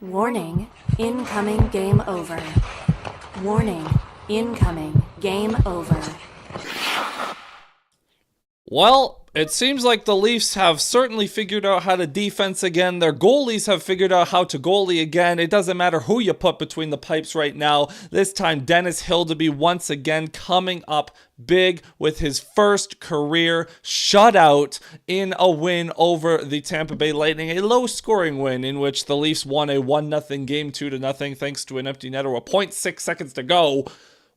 Warning, incoming game over. Warning, incoming game over. Well, it seems like the Leafs have certainly figured out how to defense again. Their goalies have figured out how to goalie again. It doesn't matter who you put between the pipes right now. This time, Dennis Hildeby once again coming up big with his first career shutout in a win over the Tampa Bay Lightning. A low-scoring win in which the Leafs won a 1-0 game, 2-0, thanks to an empty netter with 0.6 seconds to go.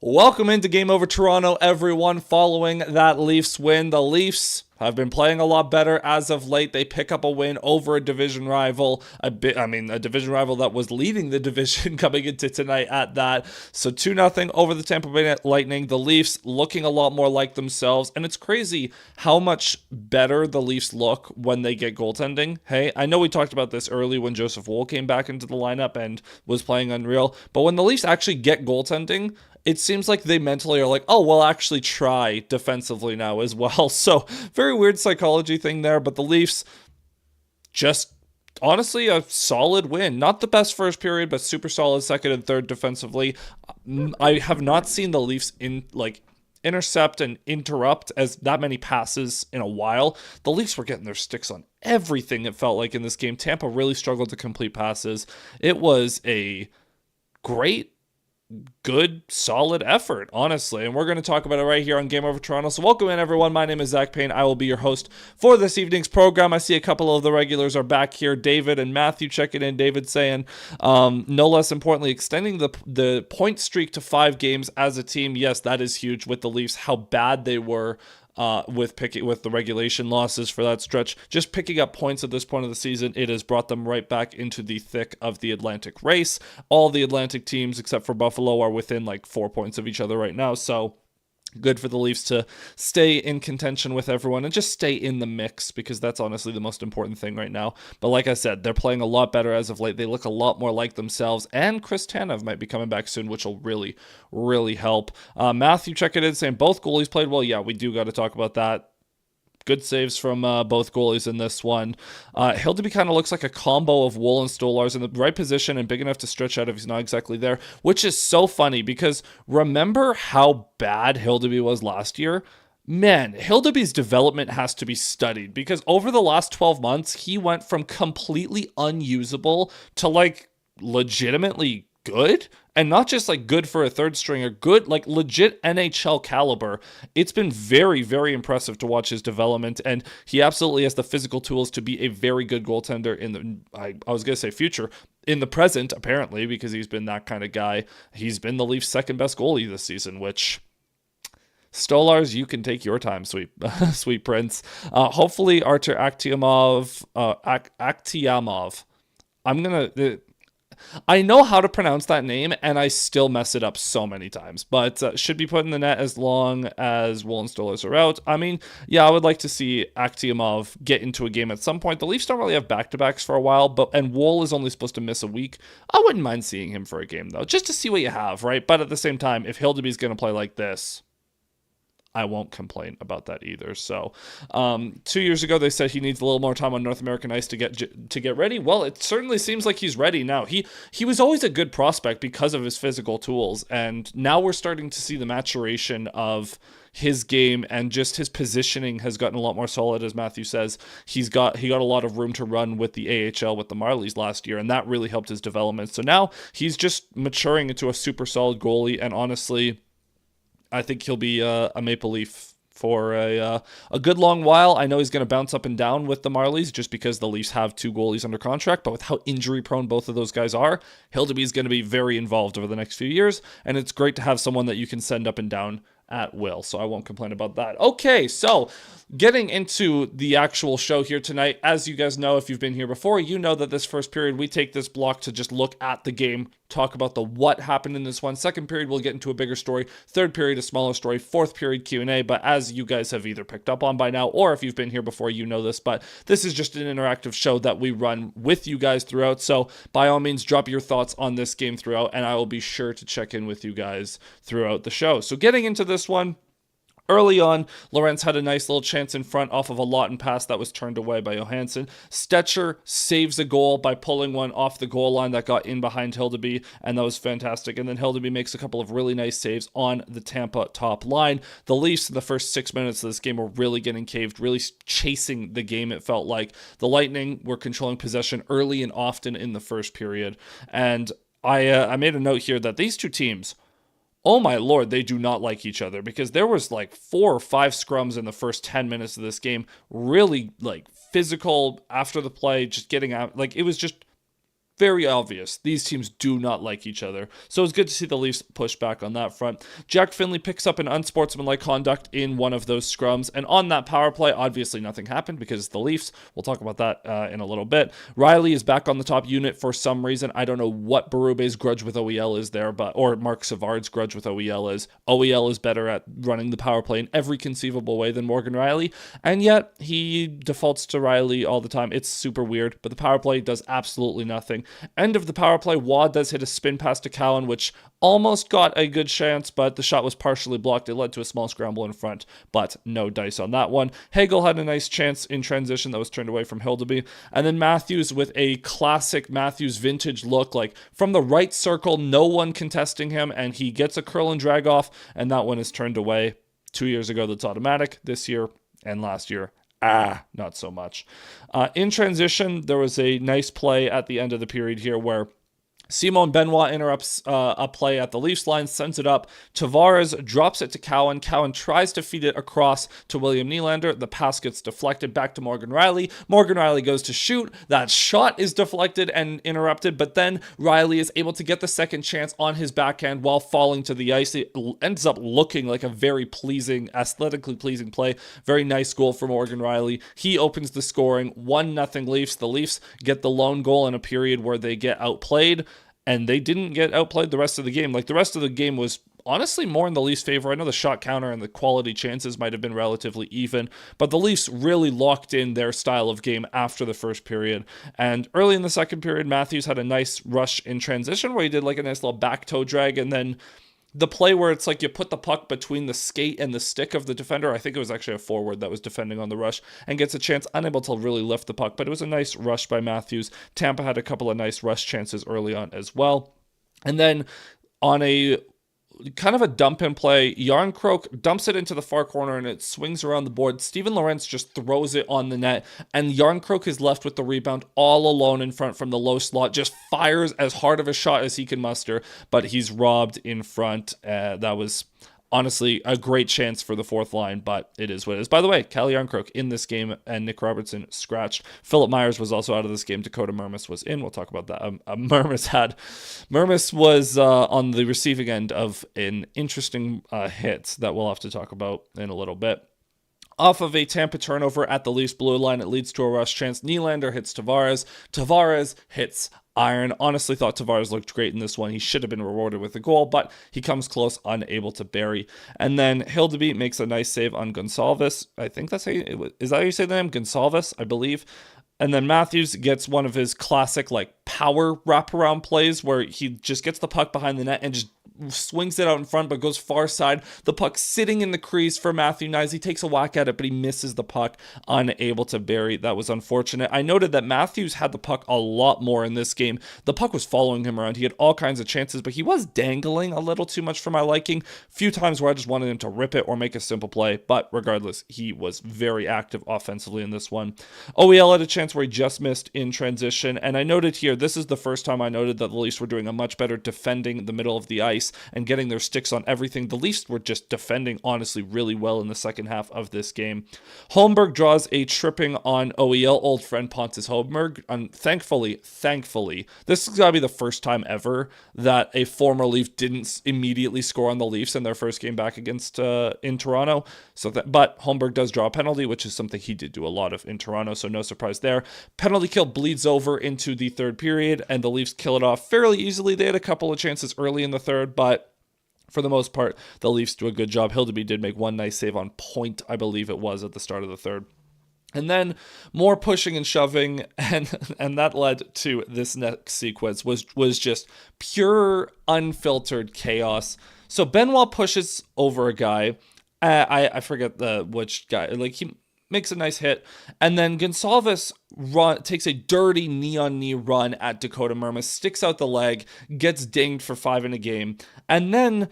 Welcome into Game Over Toronto, everyone. Following that Leafs win, the Leafs have been playing a lot better as of late. They pick up a win over a division rival, a division rival that was leading the division coming into tonight at that. So 2-0 over the Tampa Bay Lightning. The Leafs looking a lot more like themselves, and it's crazy how much better the Leafs look when they get goaltending. Hey, I know we talked about this early when Joseph Woll came back into the lineup and was playing unreal, but when the Leafs actually get goaltending, it seems like they mentally are like, oh, we'll actually try defensively now as well. So very weird psychology thing there, but the Leafs just honestly a solid win. Not the best first period, but super solid second and third defensively. I have not seen the Leafs intercept and interrupt as that many passes in a while. The Leafs were getting their sticks on everything, it felt like, in this game. Tampa really struggled to complete passes. It was a great, good, solid effort, honestly, and we're going to talk about it right here on Game Over Toronto. So welcome in, everyone. My name is Zach Payne. I will be your host for this evening's program. I see a couple of the regulars are back here. David and Matthew checking in. David saying, no less importantly, extending the point streak to 5 games as a team. Yes, that is huge with the Leafs, how bad they were with the regulation losses for that stretch. Just picking up points at this point of the season, it has brought them right back into the thick of the Atlantic race. All the Atlantic teams except for Buffalo are within like 4 points of each other right now, so good for the Leafs to stay in contention with everyone and just stay in the mix, because that's honestly the most important thing right now. But like I said, they're playing a lot better as of late. They look a lot more like themselves, and Chris Tanev might be coming back soon, which will really, really help. Matthew checking in saying both goalies played well. Yeah, we do got to talk about that. Good saves from both goalies in this one. Hildeby kind of looks like a combo of Woll and Stolarz in the right position and big enough to stretch out if he's not exactly there, which is so funny because remember how bad Hildeby was last year? Man, Hildeby's development has to be studied, because over the last 12 months, he went from completely unusable to like legitimately good, and not just like good for a third stringer, good, like legit NHL caliber. It's been very, very impressive to watch his development, and he absolutely has the physical tools to be a very good goaltender in the, I was going to say future, in the present, apparently, because he's been that kind of guy. He's been the Leafs' second best goalie this season, which Stolarz, you can take your time, sweet sweet prince. Hopefully Artur Akhtiamov, I know how to pronounce that name, and I still mess it up so many times, but should be put in the net as long as Woll and Stolarz are out. I mean, yeah, I would like to see Akhtiamov get into a game at some point. The Leafs don't really have back-to-backs for a while, and Woll is only supposed to miss a week. I wouldn't mind seeing him for a game, though, just to see what you have, right? But at the same time, if Hildeby's going to play like this, I won't complain about that either. So 2 years ago, they said he needs a little more time on North American ice to get ready. Well, it certainly seems like he's ready now. He was always a good prospect because of his physical tools, and now we're starting to see the maturation of his game, and just his positioning has gotten a lot more solid. As Matthew says, he got a lot of room to run with the AHL with the Marlies last year, and that really helped his development. So now he's just maturing into a super solid goalie, and honestly, I think he'll be a Maple Leaf for a good long while. I know he's going to bounce up and down with the Marlies just because the Leafs have 2 goalies under contract, but with how injury prone both of those guys are, Hildeby is going to be very involved over the next few years, and it's great to have someone that you can send up and down at will, so I won't complain about that. Okay, so getting into the actual show here tonight, as you guys know, if you've been here before, you know that this first period, we take this block to just look at the game, talk about the what happened in this one. Second period, we'll get into a bigger story. Third period, a smaller story. Fourth period, Q&A, but as you guys have either picked up on by now, or if you've been here before, you know this, but this is just an interactive show that we run with you guys throughout, so by all means, drop your thoughts on this game throughout, and I will be sure to check in with you guys throughout the show. So getting into this one, Early on, Lorentz had a nice little chance in front off of a Lawton pass that was turned away by Johansson. Stetcher saves a goal by pulling one off the goal line that got in behind Hildeby, and that was fantastic. And then Hildeby makes a couple of really nice saves on the Tampa top line. The Leafs in the first 6 minutes of this game were really getting caved, really chasing the game, it felt like. The Lightning were controlling possession early and often in the first period. And I made a note here that these two teams, oh my lord, they do not like each other, because there was like 4 or 5 scrums in the first 10 minutes of this game, really like physical after the play, just getting out. Like, it was just very obvious these teams do not like each other. So it's good to see the Leafs push back on that front. Jack Finley picks up an unsportsmanlike conduct in one of those scrums, and on that power play, obviously nothing happened because the Leafs, we'll talk about that in a little bit. Riley is back on the top unit for some reason. I don't know what Berube's grudge with OEL is there, or Mark Savard's grudge with OEL is. OEL is better at running the power play in every conceivable way than Morgan Riley, and yet he defaults to Riley all the time. It's super weird, but the power play does absolutely nothing. End of the power play, Waugh does hit a spin pass to Cowan, which almost got a good chance, but the shot was partially blocked. It led to a small scramble in front, but no dice on that one. Hagel had a nice chance in transition that was turned away from Hildeby. And then Matthews with a classic Matthews vintage look, like from the right circle, no one contesting him, and he gets a curl and drag off, and that one is turned away. 2 years ago, that's automatic. This year and last year, not so much. In transition, there was a nice play at the end of the period here where Simon Benoit interrupts a play at the Leafs line, sends it up. Tavares drops it to Cowan. Cowan tries to feed it across to William Nylander. The pass gets deflected back to Morgan Riley. Morgan Riley goes to shoot. That shot is deflected and interrupted, but then Riley is able to get the second chance on his backhand while falling to the ice. It ends up looking like a very pleasing, aesthetically pleasing play. Very nice goal for Morgan Riley. He opens the scoring. 1-0 Leafs. The Leafs get the lone goal in a period where they get outplayed. And they didn't get outplayed the rest of the game. Like, the rest of the game was honestly more in the Leafs' favor. I know the shot counter and the quality chances might have been relatively even, but the Leafs really locked in their style of game after the first period. And early in the second period, Matthews had a nice rush in transition where he did like a nice little back toe drag, and then the play where it's like you put the puck between the skate and the stick of the defender. I think it was actually a forward that was defending on the rush and gets a chance, unable to really lift the puck, but it was a nice rush by Matthews. Tampa had a couple of nice rush chances early on as well. And then on a kind of a dump in play, Yarncroke dumps it into the far corner and it swings around the board. Steven Lorentz just throws it on the net, and Yarncroke is left with the rebound all alone in front from the low slot, just fires as hard of a shot as he can muster, but he's robbed in front. That was honestly a great chance for the fourth line, but it is what it is. By the way, Calle Yarncroke in this game and Nick Robertson scratched. Philip Myers was also out of this game. Dakota Mermis was in. We'll talk about that. Mermis was on the receiving end of an interesting hit that we'll have to talk about in a little bit. Off of a Tampa turnover at the Leafs blue line, it leads to a rush chance. Nylander hits Tavares. Tavares hits Iron. Honestly thought Tavares looked great in this one. He should have been rewarded with a goal, but he comes close, unable to bury. And then Hildeby makes a nice save on Gonsalves. I think that's is that how you say the name? Gonsalves, I believe. And then Matthews gets one of his classic like power wraparound plays where he just gets the puck behind the net and just swings it out in front, but goes far side. The puck sitting in the crease for Matthew Knies. He takes a whack at it, but he misses the puck, unable to bury. That was unfortunate. I noted that Matthews had the puck a lot more in this game. The puck was following him around. He had all kinds of chances, but he was dangling a little too much for my liking. Few times where I just wanted him to rip it or make a simple play, but regardless, he was very active offensively in this one. OEL had a chance where he just missed in transition, and I noted here, this is the first time I noted that the Leafs were doing a much better defending the middle of the ice and getting their sticks on everything. The Leafs were just defending honestly really well in the second half of this game. Holmberg draws a tripping on OEL, old friend Pontus Holmberg. Thankfully, this is gotta be the first time ever that a former Leaf didn't immediately score on the Leafs in their first game back against in Toronto. But Holmberg does draw a penalty, which is something he did do a lot of in Toronto, so no surprise there. Penalty kill bleeds over into the third period, and the Leafs kill it off fairly easily. They had a couple of chances early in the third, but for the most part, the Leafs do a good job. Hildeby did make one nice save on point, I believe it was, at the start of the third. And then more pushing and shoving, and that led to this next sequence, was just pure, unfiltered chaos. So Benoit pushes over a guy, I forget which guy. Like, he makes a nice hit, and then Gonsalves takes a dirty knee-on-knee run at Dakota Murma, sticks out the leg, gets dinged for 5 in a game, and then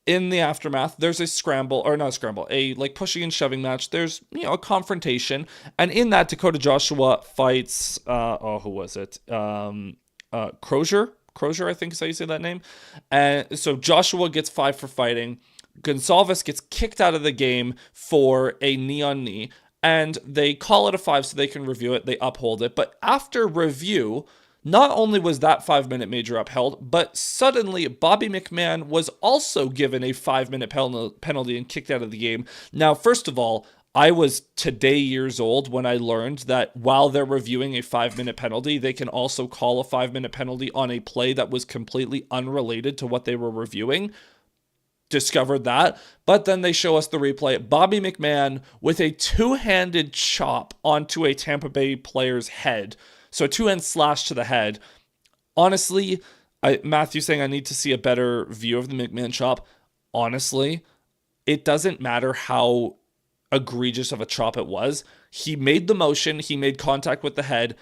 in the aftermath, there's a scramble, or not a scramble, a like pushing and shoving match. There's, a confrontation, and in that, Dakota Joshua fights, who was it? Crozier, I think is how you say that name. And so Joshua gets 5 for fighting. Gonsalves gets kicked out of the game for a knee-on-knee, and they call it a 5 so they can review it. They uphold it. But after review, not only was that 5-minute major upheld, but suddenly Bobby McMahon was also given a 5-minute penalty and kicked out of the game. Now, first of all, I was today years old when I learned that while they're reviewing a 5-minute penalty, they can also call a 5-minute penalty on a play that was completely unrelated to what they were reviewing. Discovered that, but then they show us the replay. Bobby McMahon with a two-handed chop onto a Tampa Bay player's head. So a two-hand slash to the head. Honestly, Matthew saying I need to see a better view of the McMahon chop. Honestly, it doesn't matter how egregious of a chop it was. He made the motion. He made contact with the head.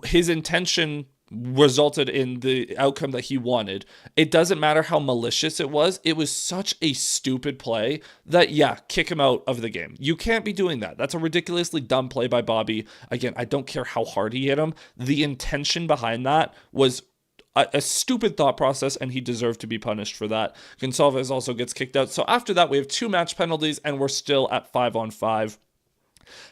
His intention resulted in the outcome that he wanted. It doesn't matter how malicious it was. It was such a stupid play that, kick him out of the game. You can't be doing that. That's a ridiculously dumb play by Bobby. Again, I don't care how hard he hit him. The intention behind that was a stupid thought process, and he deserved to be punished for that. Gonsalves also gets kicked out. So after that, we have 2 match penalties, and we're still at 5-on-5.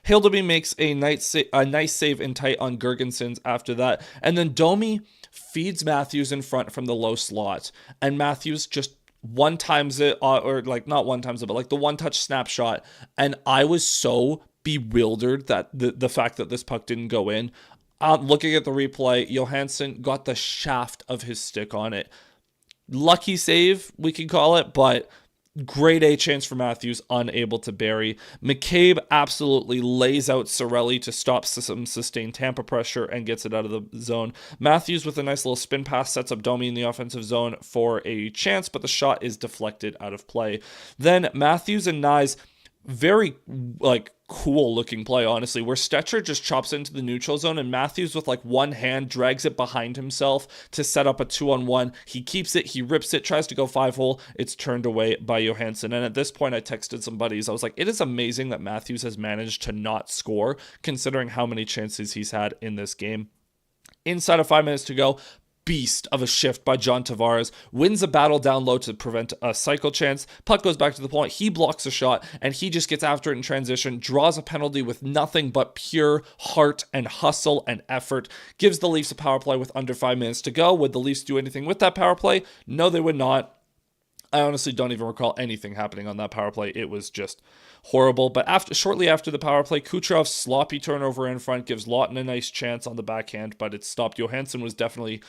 Hildeby makes a nice save in tight on Gergensons after that. And then Domi feeds Matthews in front from the low slot. And Matthews just one-times it, or like not one-times it, but like the one-touch snapshot. And I was so bewildered that the fact that this puck didn't go in. Looking at the replay, Johansson got the shaft of his stick on it. Lucky save, we can call it, but grade A chance for Matthews, unable to bury. McCabe absolutely lays out Cirelli to stop some sustained Tampa pressure and gets it out of the zone. Matthews with a nice little spin pass sets up Domi in the offensive zone for a chance, but the shot is deflected out of play. Then Matthews and Nyes, very cool looking play, honestly, where Stetcher just chops into the neutral zone and Matthews with one hand drags it behind himself to set up a 2-on-1. He keeps it, he rips it, tries to go 5-hole. It's turned away by Johansson. And at this point, I texted some buddies. I was like, it is amazing that Matthews has managed to not score considering how many chances he's had in this game. Inside of 5 minutes to go, beast of a shift by John Tavares, wins a battle down low to prevent a cycle chance. Puck goes back to the point, he blocks a shot, and he just gets after it in transition, draws a penalty with nothing but pure heart and hustle and effort, gives the Leafs a power play with under 5 minutes to go. Would the Leafs do anything with that power play? No, they would not. I honestly don't even recall anything happening on that power play. It was just horrible. But shortly after the power play, Kucherov's sloppy turnover in front gives Lawton a nice chance on the backhand, but it's stopped. Johansson was definitely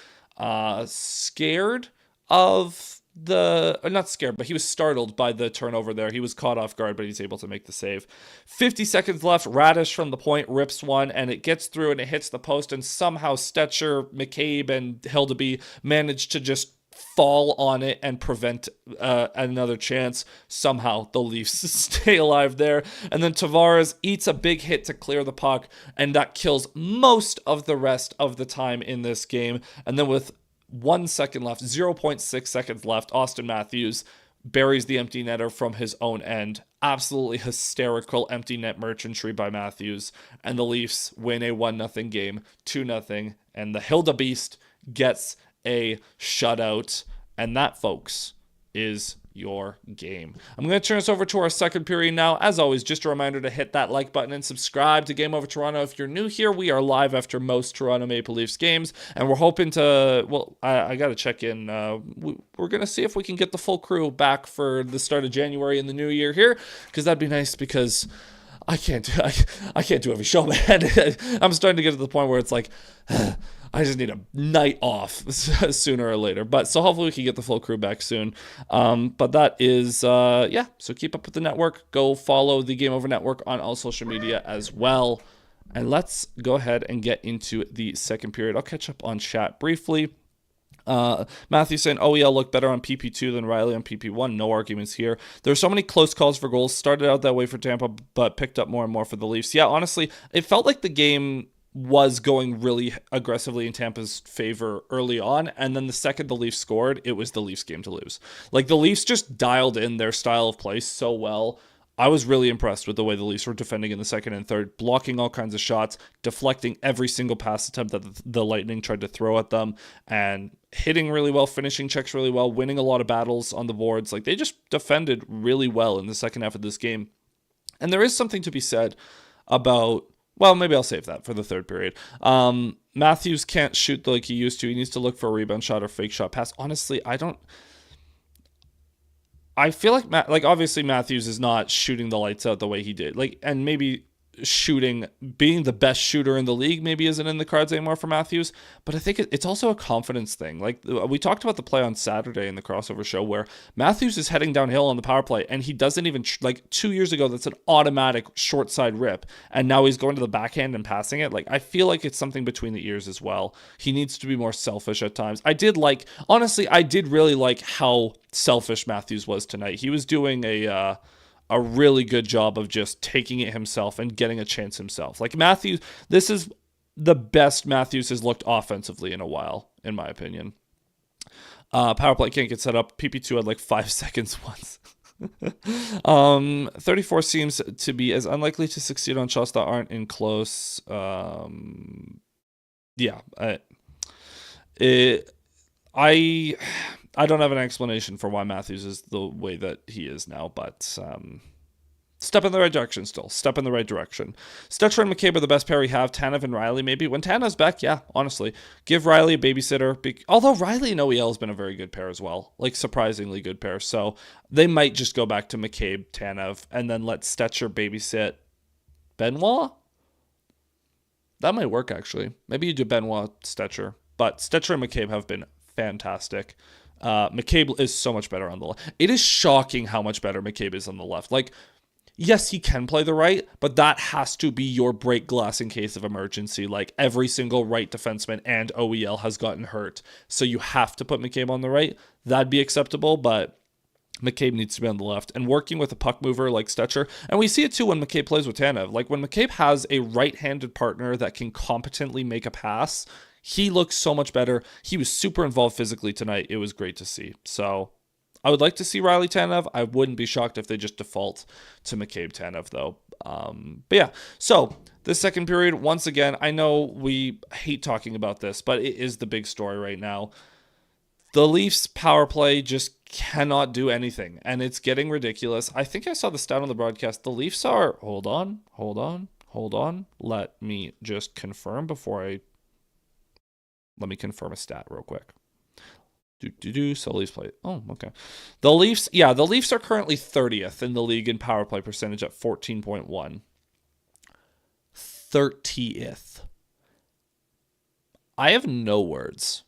scared of not scared, but he was startled by the turnover there. He was caught off guard, but he's able to make the save. 50 seconds left. Radish from the point rips one, and it gets through and it hits the post, and somehow Stetcher, McCabe, and Hildeby managed to just fall on it and prevent another chance. Somehow the Leafs stay alive there. And then Tavares eats a big hit to clear the puck, and that kills most of the rest of the time in this game. And then with 1 second left, 0.6 seconds left, Austin Matthews buries the empty netter from his own end. Absolutely hysterical empty net merchantry by Matthews. And the Leafs win a 1-0 game, 2-0. And the Hilda Beast gets a shutout, and that, folks, is your game. I'm going to turn us over to our second period now. As always, just a reminder to hit that like button and subscribe to Game Over Toronto. If you're new here, we are live after most Toronto Maple Leafs games, and we're hoping to, I got to check in. We're going to see if we can get the full crew back for the start of January in the new year here, because that'd be nice, because I can't do every show, man. I'm starting to get to the point where it's like, I just need a night off sooner or later. But so hopefully we can get the full crew back soon. But that is, so keep up with the network. Go follow the Game Over Network on all social media as well. And let's go ahead and get into the second period. I'll catch up on chat briefly. Matthews saying OEL looked better on PP2 than Riley on PP1. No arguments here. There's so many close calls for goals. Started out that way for Tampa, but picked up more and more for the Leafs. Yeah, honestly, it felt like the game was going really aggressively in Tampa's favor early on, and then the second the Leafs scored, it was the Leafs game to lose. Like, the Leafs just dialed in their style of play so well. I was really impressed with the way the Leafs were defending in the second and third, blocking all kinds of shots, deflecting every single pass attempt that the Lightning tried to throw at them, and hitting really well, finishing checks really well, winning a lot of battles on the boards. Like, they just defended really well in the second half of this game. And there is something to be said about, well, maybe I'll save that for the third period. Matthews can't shoot like he used to. He needs to look for a rebound shot or fake shot pass. Honestly, I feel like obviously Matthews is not shooting the lights out the way he did. Like, and maybe being the best shooter in the league maybe isn't in the cards anymore for Matthews, but I think it's also a confidence thing. Like, we talked about the play on Saturday in the crossover show where Matthews is heading downhill on the power play and he doesn't even, like 2 years ago, that's an automatic short side rip, and now he's going to the backhand and passing it. Like, I feel like it's something between the ears as well. He needs to be more selfish at times. I did really like how selfish Matthews was tonight. He was doing a really good job of just taking it himself and getting a chance himself. Like, Matthews, this is the best Matthews has looked offensively in a while, in my opinion. Power play can't get set up. PP2 had like 5 seconds once. 34 seems to be as unlikely to succeed on shots that aren't in close. I don't have an explanation for why Matthews is the way that he is now, but step in the right direction still. Step in the right direction. Stetcher and McCabe are the best pair we have. Tanev and Riley, maybe. When Tanev's back, yeah, honestly. Give Riley a babysitter. Although Riley and OEL has been a very good pair as well. Like, surprisingly good pair. So they might just go back to McCabe, Tanev, and then let Stetcher babysit Benoit? That might work, actually. Maybe you do Benoit, Stetcher. But Stetcher and McCabe have been fantastic. McCabe is so much better on the left. It is shocking how much better McCabe is on the left. Like, yes, he can play the right, but that has to be your break glass in case of emergency. Like, every single right defenseman and OEL has gotten hurt, so you have to put McCabe on the right. That'd be acceptable, but McCabe needs to be on the left. And working with a puck mover like Stetcher, and we see it too when McCabe plays with Tanev. Like, when McCabe has a right-handed partner that can competently make a pass, he looks so much better. He was super involved physically tonight. It was great to see. So I would like to see Riley Tanev. I wouldn't be shocked if they just default to McCabe Tanev, though. But yeah, so this second period, once again, I know we hate talking about this, but it is the big story right now. The Leafs power play just cannot do anything, and it's getting ridiculous. I think I saw the stat on the broadcast. The Leafs are... Hold on. Let me just confirm Let me confirm a stat real quick. So Leafs play. Oh, okay. The Leafs are currently 30th in the league in power play percentage at 14.1. 30th. I have no words.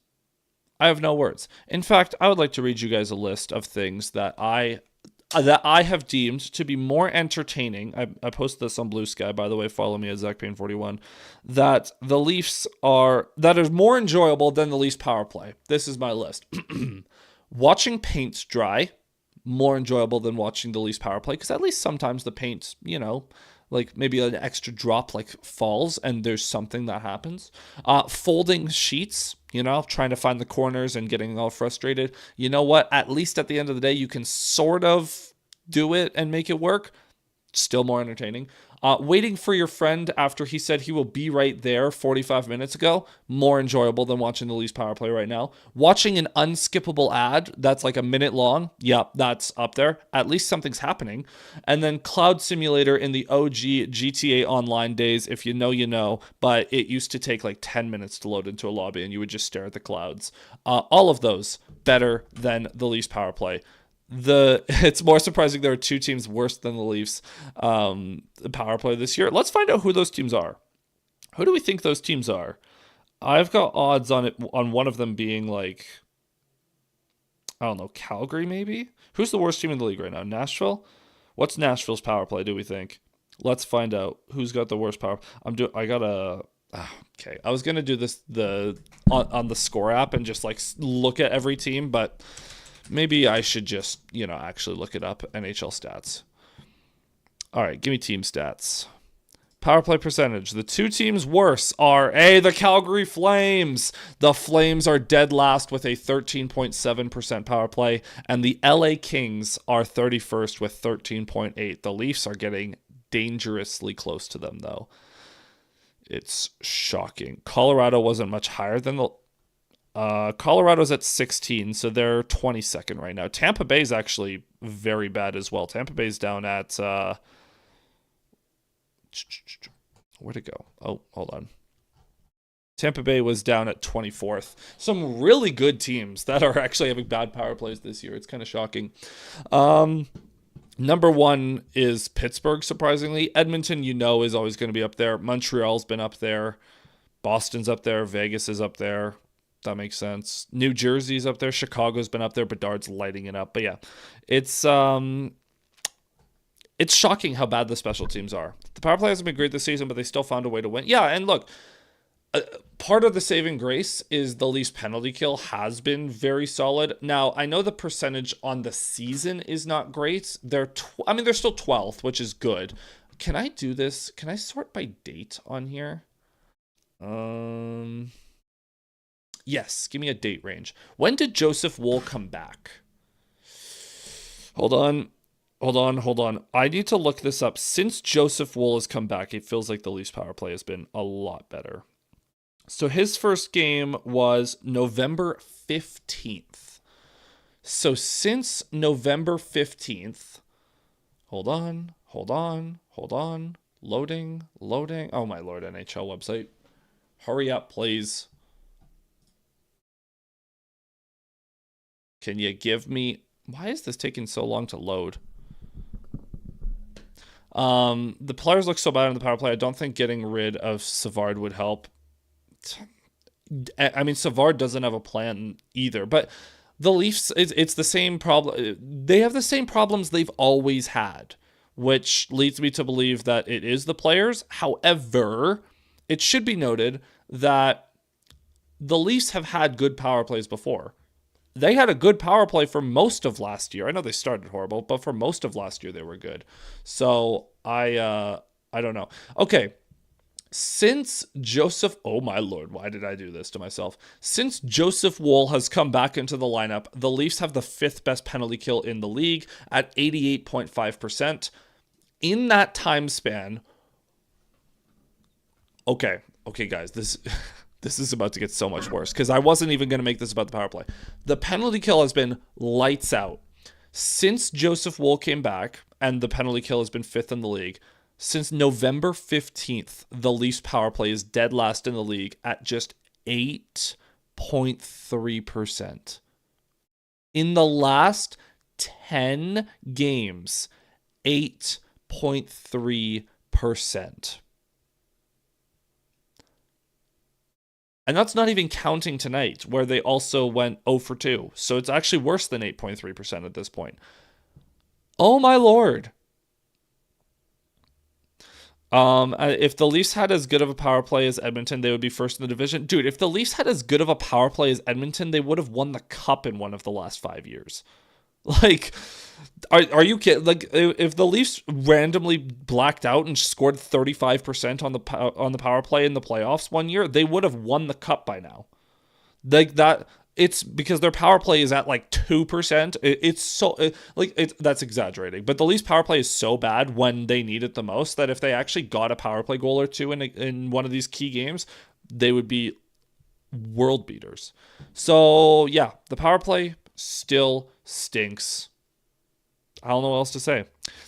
In fact, I would like to read you guys a list of things that I have deemed to be more entertaining. I posted this on Bluesky, by the way. Follow me at Zach Payne 41. That is more enjoyable than the Leafs power play. This is my list. Watching paints dry, more enjoyable than watching the Leafs power play, because at least sometimes the paint, like maybe an extra drop falls and there's something that happens. Folding sheets, trying to find the corners and getting all frustrated. You know what? At least at the end of the day, you can sort of do it and make it work. Still more entertaining. Waiting for your friend after he said he will be right there 45 minutes ago. More enjoyable than watching the Leafs power play right now. Watching an unskippable ad that's like a minute long. Yep, that's up there. At least something's happening. And then Cloud Simulator in the OG GTA Online days. If you know, you know. But it used to take like 10 minutes to load into a lobby and you would just stare at the clouds. All of those better than the Leafs power play. It's more surprising there are two teams worse than the Leafs power play this year. Let's find out who those teams are. Who do we think those teams are? I've got odds on one of them being like, I don't know, Calgary maybe? Who's the worst team in the league right now? Nashville? What's Nashville's power play, do we think? Let's find out who's got the worst power. I got a Okay, I was gonna do this on the score app and just like look at every team, but maybe I should just actually look it up. NHL stats. All right, give me team stats. Power play percentage. The two teams worse are the Calgary Flames. The Flames are dead last with a 13.7% power play, and the LA Kings are 31st with 13.8. The Leafs are getting dangerously close to them, though. It's shocking. Colorado wasn't much higher than the Colorado's at 16, so they're 22nd right now. Tampa Bay's actually very bad as well. Tampa Bay's down at where'd it go? Oh, hold on. Tampa Bay was down at 24th. Some really good teams that are actually having bad power plays this year. It's kind of shocking. Number one is Pittsburgh, surprisingly. Edmonton, is always going to be up there. Montreal's been up there. Boston's up there. Vegas is up there. That makes sense. New Jersey's up there. Chicago's been up there. Bedard's lighting it up. But yeah, it's shocking how bad the special teams are. The power play hasn't been great this season, but they still found a way to win. Yeah, and look, part of the saving grace is the Leafs penalty kill has been very solid. Now, I know the percentage on the season is not great. They're still 12th, which is good. Can I do this? Can I sort by date on here? Yes, give me a date range. When did Joseph Wool come back? Hold on. I need to look this up. Since Joseph Wool has come back, it feels like the Leafs power play has been a lot better. So his first game was November 15th. So since November 15th, hold on. Loading. Oh my Lord, NHL website. Hurry up, please. Can you give me... Why is this taking so long to load? The players look so bad on the power play. I don't think getting rid of Savard would help. I mean, Savard doesn't have a plan either, but the Leafs, it's the same problem. They have the same problems they've always had, which leads me to believe that it is the players. However, it should be noted that the Leafs have had good power plays before. They had a good power play for most of last year. I know they started horrible, but for most of last year they were good. So I don't know. Okay. Since Joseph, oh my Lord, why did I do this to myself? Since Joseph Wool has come back into the lineup, the Leafs have the 5th best penalty kill in the league at 88.5%. In that time span, okay, guys, this is about to get so much worse because I wasn't even going to make this about the power play. The penalty kill has been lights out. Since Joseph Wool came back, and the penalty kill has been 5th in the league, since November 15th, the Leafs power play is dead last in the league at just 8.3%. In the last 10 games, 8.3%. And that's not even counting tonight, where they also went 0 for 2. So it's actually worse than 8.3% at this point. Oh my Lord. If the Leafs had as good of a power play as Edmonton, they would be first in the division. Dude, if the Leafs had as good of a power play as Edmonton, they would have won the cup in one of the last 5 years. Like, are you kidding? Like, if the Leafs randomly blacked out and scored 35% on the power play in the playoffs one year, they would have won the cup by now. Like that, it's because their power play is at like 2%. It's so that's exaggerating, but the Leafs power play is so bad when they need it the most that if they actually got a power play goal or two in one of these key games, they would be world beaters. So yeah, the power play still stinks. I don't know what else to say.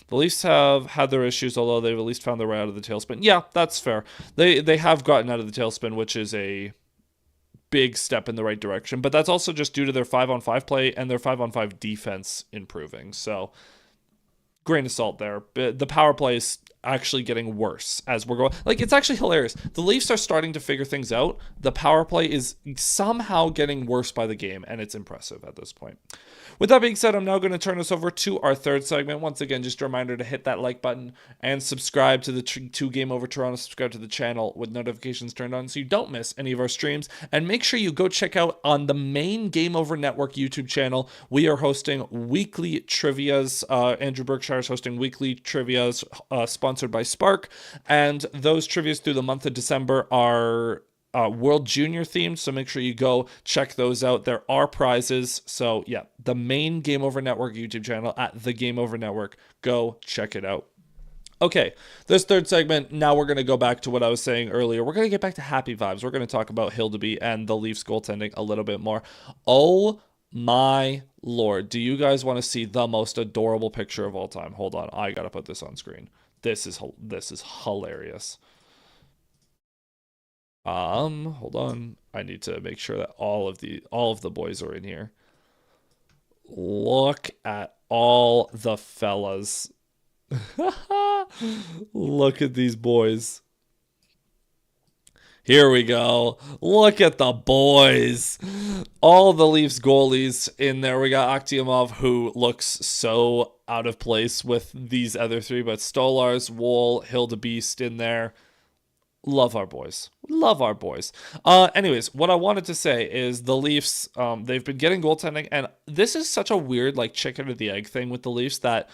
The Leafs have had their issues, although they've at least found their way out of the tailspin. Yeah, that's fair. They have gotten out of the tailspin, which is a big step in the right direction. But that's also just due to their 5-on-5 play and their 5-on-5 defense improving. So, grain of salt there. But the power play is actually getting worse as we're going. Like, it's actually hilarious. The Leafs are starting to figure things out. The power play is somehow getting worse by the game, and it's impressive at this point. With that being said, I'm now going to turn us over to our third segment. Once again, just a reminder to hit that like button and subscribe to the 2 Game Over Toronto. Subscribe to the channel with notifications turned on so you don't miss any of our streams. And make sure you go check out on the main Game Over Network YouTube channel. We are hosting weekly trivias. Andrew Berkshire is hosting weekly trivias sponsored by Spark. And those trivias through the month of December are World Junior themed, so make sure you go check those out. There are prizes. So yeah, the main Game Over Network YouTube channel at the Game Over Network. Go check it out. Okay, this third segment, now we're going to go back to what I was saying earlier. We're going to get back to happy vibes. We're going to talk about Hildeby and the Leafs goaltending a little bit more. Oh my Lord, do you guys want to see the most adorable picture of all time? Hold on, I got to put this on screen. This is hilarious. Hold on. I need to make sure that all of the boys are in here. Look at all the fellas. Look at these boys. Here we go. Look at the boys. All the Leafs goalies in there. We got Akhtiamov, who looks so out of place with these other 3, but Stolarz, Woll, Hildebeest in there. Love our boys. Love our boys. Anyways, what I wanted to say is the Leafs, they've been getting goaltending, and this is such a weird, like, chicken or the egg thing with the Leafs that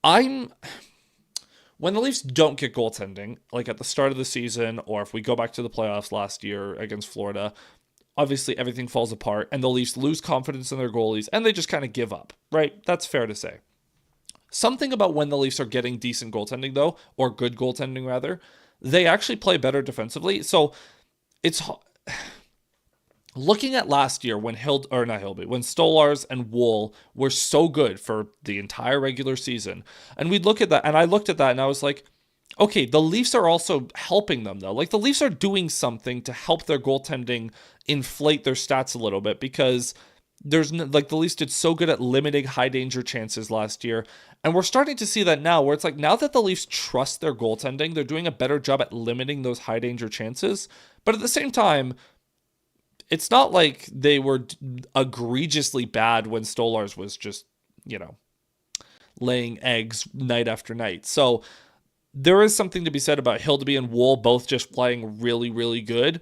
when the Leafs don't get goaltending, like at the start of the season, or if we go back to the playoffs last year against Florida, obviously everything falls apart, and the Leafs lose confidence in their goalies, and they just kind of give up, right? That's fair to say. Something about when the Leafs are getting decent goaltending, though, or good goaltending, rather, they actually play better defensively. So it's looking at last year when when Stolarz and Woll were so good for the entire regular season, and we'd look at that, and I looked at that, and I was like, okay, the Leafs are also helping them, though. Like, the Leafs are doing something to help their goaltending inflate their stats a little bit, because the Leafs did so good at limiting high danger chances last year, and we're starting to see that now, where it's like, now that the Leafs trust their goaltending, they're doing a better job at limiting those high danger chances. But at the same time, it's not like they were egregiously bad when Stolarz was just, laying eggs night after night. So there is something to be said about Hildeby and Woll both just playing really, really good.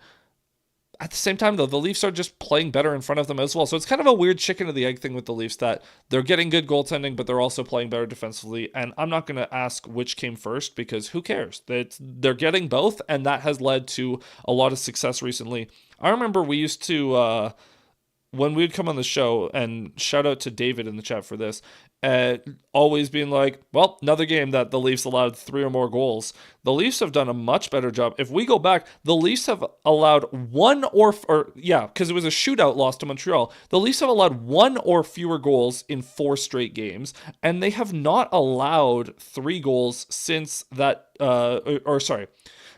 At the same time, though, the Leafs are just playing better in front of them as well. So it's kind of a weird chicken or the egg thing with the Leafs, that they're getting good goaltending, but they're also playing better defensively. And I'm not going to ask which came first, because who cares? They're getting both, and that has led to a lot of success recently. I remember we used to, when we'd come on the show, and shout out to David in the chat for this, always being like, well, another game that the Leafs allowed 3 or more goals. The Leafs have done a much better job. If we go back, the Leafs have allowed because it was a shootout loss to Montreal. The Leafs have allowed 1 or fewer goals in 4 straight games, and they have not allowed 3 goals since that,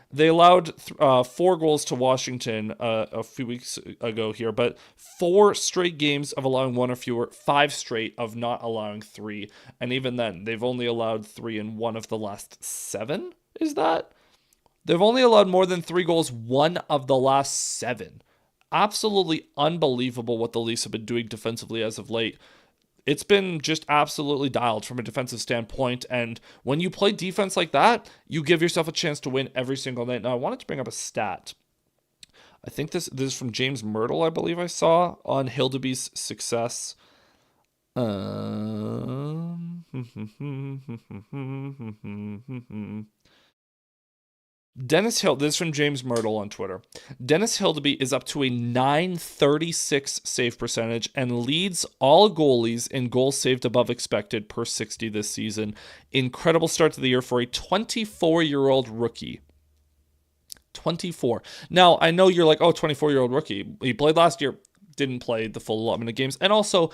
they allowed 4 goals to Washington a few weeks ago here, but 4 straight games of allowing 1 or fewer, 5 straight of not allowing 3. And even then, they've only allowed 3 in 1 of the last 7, is that? They've only allowed more than 3 goals 1 of the last 7. Absolutely unbelievable what the Leafs have been doing defensively as of late. It's been just absolutely dialed from a defensive standpoint, and when you play defense like that, you give yourself a chance to win every single night. Now, I wanted to bring up a stat. I think this is from James Myrtle, I believe I saw, on Hildeby's success. This is from James Myrtle on Twitter. Dennis Hildeby is up to a .936 save percentage and leads all goalies in goals saved above expected per 60 this season. Incredible start to the year for a 24-year-old rookie. 24. Now, I know you're like, 24-year-old rookie. He played last year, didn't play the full allotment of games. And also,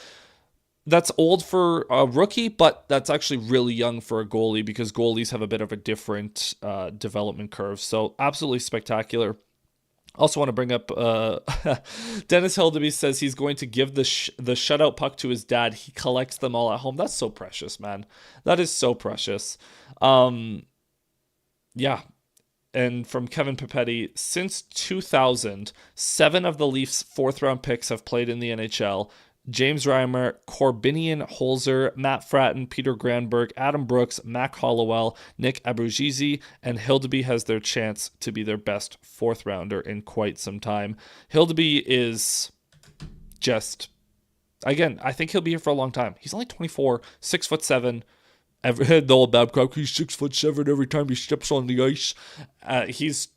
that's old for a rookie, but that's actually really young for a goalie, because goalies have a bit of a different development curve. So absolutely spectacular. Also want to bring up Dennis Hildeby says he's going to give the shutout puck to his dad. He collects them all at home. That's so precious, man. That is so precious. Yeah. And from Kevin Papetti, since 2000, 7 of the Leafs' fourth-round picks have played in the NHL. James Reimer, Corbinian Holzer, Matt Fratton, Peter Granberg, Adam Brooks, Mac Hollowell, Nick Abruzzese, and Hildeby has their chance to be their best fourth-rounder in quite some time. Hildeby is just, again, I think he'll be here for a long time. He's only 24, 6'7". The old Babcock, he's 6'7" every time he steps on the ice. He's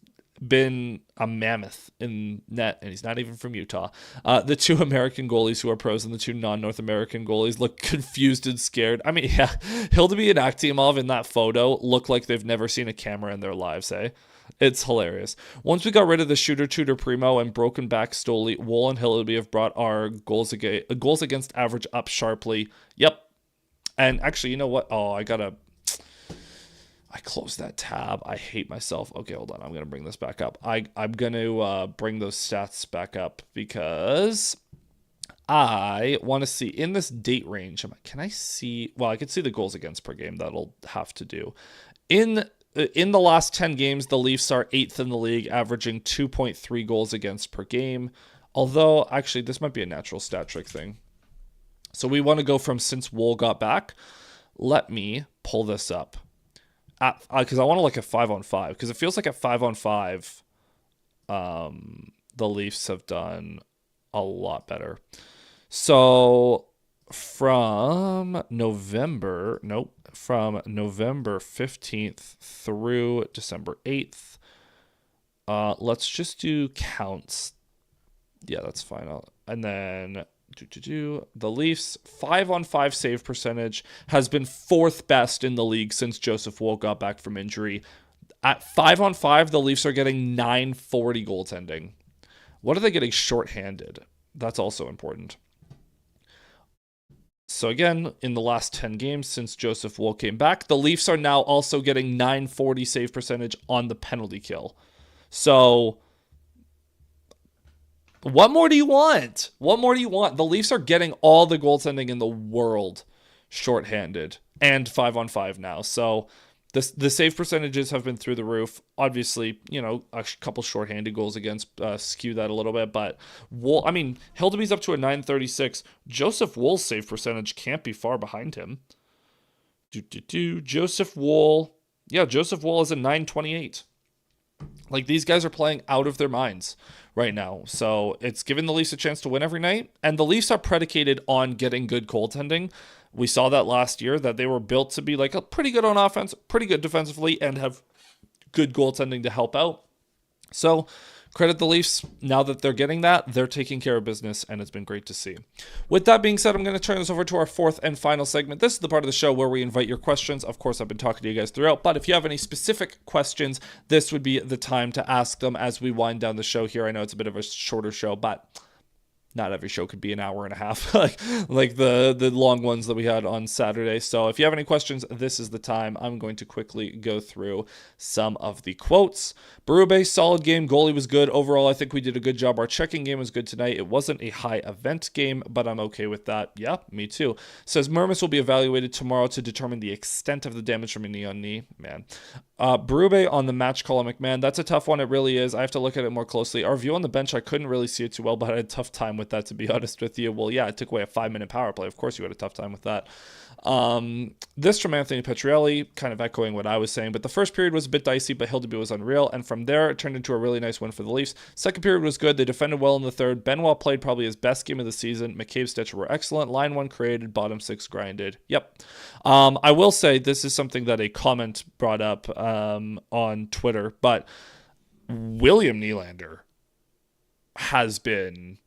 been a mammoth in net, and he's not even from Utah. The 2 American goalies who are pros and the 2 non-North American goalies look confused and scared. I mean, yeah, Hildeby and Akhtiamov in that photo look like they've never seen a camera in their lives, eh? It's hilarious. Once we got rid of the shooter Tudor Primo and broken back Stoli, Wool and Hildeby have brought our goals against average up sharply. Yep. And actually, you know what? Oh, I closed that tab. I hate myself. Okay, hold on. I'm going to bring this back up. I'm going to bring those stats back up because I want to see in this date range. Can I see? Well, I can see the goals against per game. That'll have to do. In the last 10 games, the Leafs are 8th in the league, averaging 2.3 goals against per game. Although, actually, this might be a natural stat trick thing. So we want to go from since Wool got back. Let me pull this up. Because I want to look at 5-on-5. Because it feels like at 5-on-5, the Leafs have done a lot better. So from November 15th through December 8th, let's just do counts. Yeah, that's fine. And then the Leafs 5-on-5 save percentage has been 4th best in the league since Joseph Wool got back from injury. At 5-on-5, the Leafs are getting 940 goaltending. What are they getting shorthanded? That's also important. So again, in the last 10 games since Joseph Wool came back, the Leafs are now also getting 940 save percentage on the penalty kill. So what more do you want? What more do you want? The Leafs are getting all the goaltending in the world shorthanded and 5-on-5 now. So the save percentages have been through the roof. Obviously, you know, a couple shorthanded goals against skew that a little bit. But Wool, I mean, Hildeby's up to a 936. Joseph Wool's save percentage can't be far behind him. Joseph Wool. Yeah, Joseph Wool is a 928. Like, these guys are playing out of their minds right now. So it's giving the Leafs a chance to win every night. And the Leafs are predicated on getting good goaltending. We saw that last year, that they were built to be like a pretty good on offense, pretty good defensively, and have good goaltending to help out. So credit the Leafs. Now that they're getting that, they're taking care of business, and it's been great to see. With that being said, I'm going to turn this over to our 4th and final segment. This is the part of the show where we invite your questions. Of course, I've been talking to you guys throughout, but if you have any specific questions, this would be the time to ask them as we wind down the show here. I know it's a bit of a shorter show, but not every show could be an hour and a half like the long ones that we had on Saturday. So if you have any questions, this is the time. I'm going to quickly go through some of the quotes. Berube, solid game. Goalie was good. Overall, I think we did a good job. Our checking game was good tonight. It wasn't a high event game, but I'm okay with that. Yeah, me too. Says Mermis will be evaluated tomorrow to determine the extent of the damage from a knee on knee. Man. Berube on the match call on McMahon. That's a tough one. It really is. I have to look at it more closely. Our view on the bench, I couldn't really see it too well, but I had a tough time with that, to be honest with you. Well, yeah, it took away a 5-minute power play. Of course you had a tough time with that. This from Anthony Petrielli, kind of echoing what I was saying, but the first period was a bit dicey, but Hildeby was unreal, and from there it turned into a really nice win for the Leafs. Second period was good. They defended well in the third. Benoit played probably his best game of the season. McCabe, Stitcher were excellent. Line 1 created, bottom 6 grinded. Yep. I will say this is something that a comment brought up on Twitter, but William Nylander has been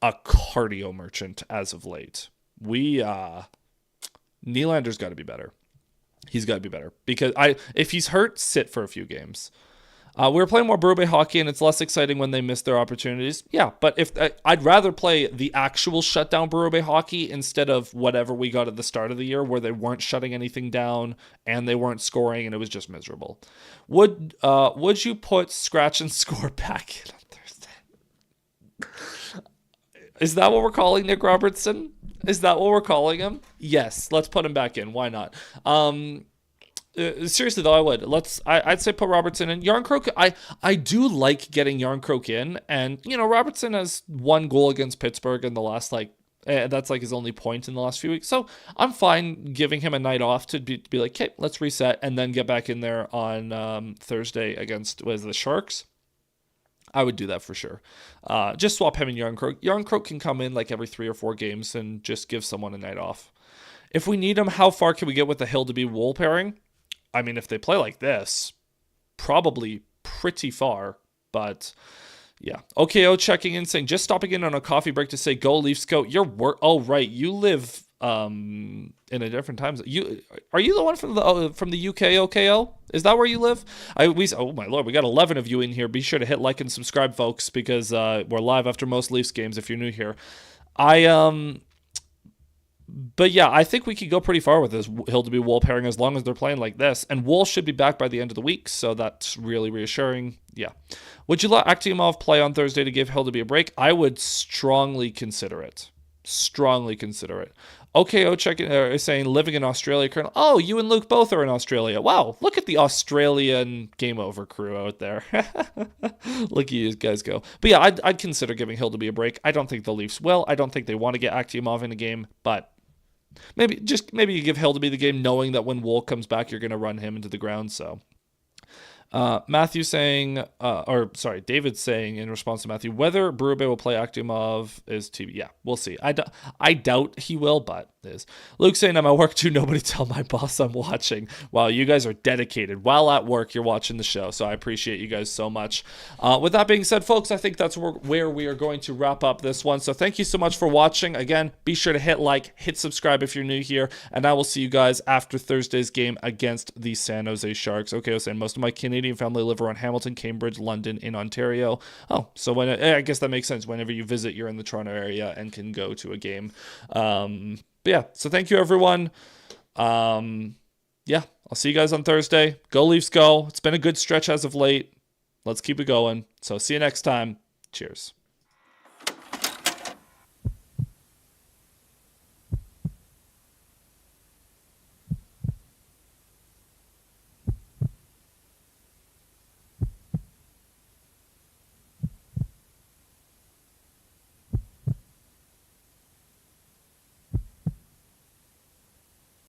a cardio merchant as of late. Nylander's got to be better. He's got to be better because if he's hurt, sit for a few games. We were playing more Berube hockey, and it's less exciting when they miss their opportunities. Yeah, but if I'd rather play the actual shutdown Berube hockey instead of whatever we got at the start of the year, where they weren't shutting anything down and they weren't scoring, and it was just miserable. Would you put scratch and score back in on Thursday? Is that what we're calling Nick Robertson? Is that what we're calling him? Yes, let's put him back in. Why not? Seriously though, I would. I'd say put Robertson in. Yarncroke, I do like getting Yarncroke in, and Robertson has 1 goal against Pittsburgh in the last that's like his only point in the last few weeks. So I'm fine giving him a night off to be like, okay, let's reset and then get back in there on Thursday against the Sharks. I would do that for sure. Just swap him and Yarncroke. Yarncroke can come in like every 3 or 4 games and just give someone a night off. If we need him, how far can we get with the Hill to be Wool pairing? I mean, if they play like this, probably pretty far, but yeah. OKO checking in saying, just stopping in on a coffee break to say, go Leafs go. Oh, right. You live in a different time zone. Are you the one from the UK, OKO? Is that where you live? Oh my Lord, we got 11 of you in here. Be sure to hit like and subscribe, folks, because we're live after most Leafs games if you're new here. But yeah, I think we could go pretty far with this Hill to be Wool pairing as long as they're playing like this. And Wool should be back by the end of the week, so that's really reassuring. Yeah. Would you let Akhtiamov play on Thursday to give Hill to be a break? I would strongly consider it. Strongly consider it. OKO is saying living in Australia. Colonel. Oh, you and Luke both are in Australia. Wow, look at the Australian Game Over crew out there. Look at you guys go. But yeah, I'd consider giving Hill to be a break. I don't think the Leafs will. I don't think they want to get Akhtiamov in a game, but maybe you give Hill to be the game, knowing that when Wool comes back, you're going to run him into the ground. So. Matthew saying, David saying in response to Matthew, whether Berube will play Akhtiamov is TBD. Yeah, we'll see. I doubt he will, but it is. Luke saying, I'm at work too. Nobody tell my boss I'm watching. Wow, you guys are dedicated. While at work, you're watching the show, so I appreciate you guys so much. With that being said, folks, I think that's where we are going to wrap up this one. So thank you so much for watching. Again, be sure to hit like, hit subscribe if you're new here, and I will see you guys after Thursday's game against the San Jose Sharks. Okay, I was saying most of my Canadian family live around Hamilton, Cambridge, London, in Ontario. Oh, so I guess that makes sense. Whenever you visit, you're in the Toronto area and can go to a game. But yeah, so thank you, everyone. Yeah, I'll see you guys on Thursday. Go Leafs, go. It's been a good stretch as of late. Let's keep it going. So see you next time. Cheers.